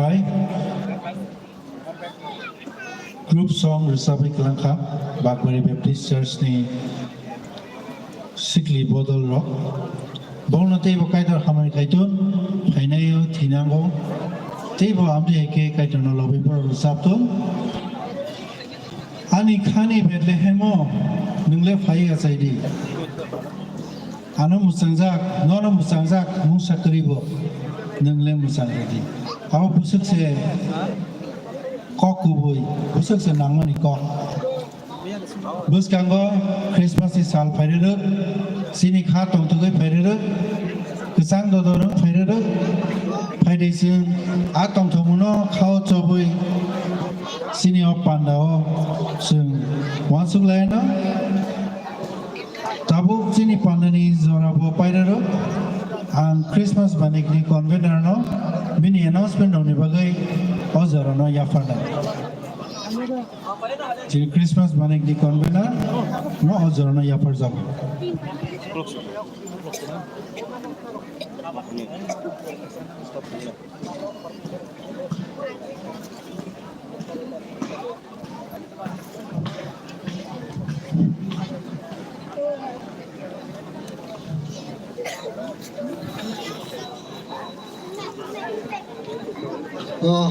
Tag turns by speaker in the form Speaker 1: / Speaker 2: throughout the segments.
Speaker 1: Hai Group Song Resabi Kelangka Bakbari Baptist Church ni Sikli Bodol Rock Bong teibo kaidor hamai kaitun Hainayo Tinango Teibo amdi eke kaitun lobi bor resaptun Ani khani Bethlehemo Ningle Fai Asaidi Ano Musangjak Nono Musangjak Musakribo Ningle Musangjadi Awa busuk se Kok kubui busuk se nangmani kok Bus kanggo Christmas sal phairero sini kha tong tugai phairero kesang dodoro phairero phaideising a tong thomuno khao chobui sini op pandao sing wansuk laina tabu sini pandani zorabo phairero and Christmas Banik ni convener no mini announcement oni bagai ozorono yafada Jadi Christmas Banik di convener no ozorono yapar jab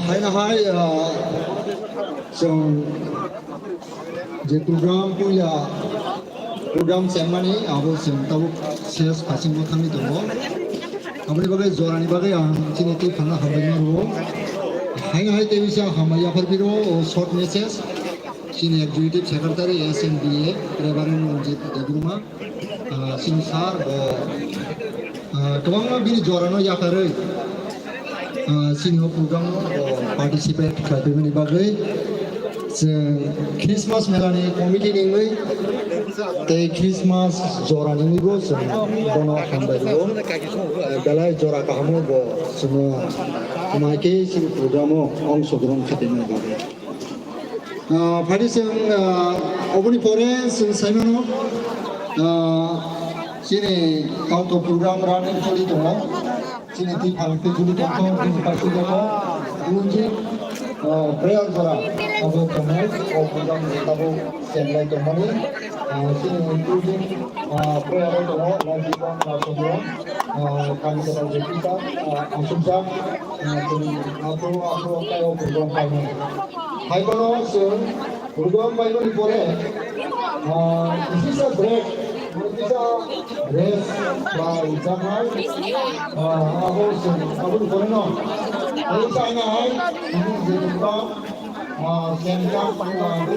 Speaker 2: Hai na hai so je program semani abo sing tabu ses passing mo thami to amri bagai zorani bagai chini ti phanga hamai ro hai na hai te bisa hamaya pharbiro short message chini executive secretary SMBA reverend je daguruma sing sar tawang bini zorano yakare sini program participate kademani bagai Christmas melani committee ningui te Christmas jora ningigo bono kambaro dalai jora kahamo bo semua kumake sini programo অংশগ্রহণ kademani bagai padi sing oboni pore sing saimano sini auto program running choli to sini ti phalke juli to sini pasi to unji prayer jora abo promote program tabo senlai to mani sini including prayer to lagi bang nasobo kami to jepita asumsa aku kayo program paino hai kono sing program paino ni pore this is a break bisa rest by Jamai aku boleh no ini sana hai ini jadi kita senja pengalaman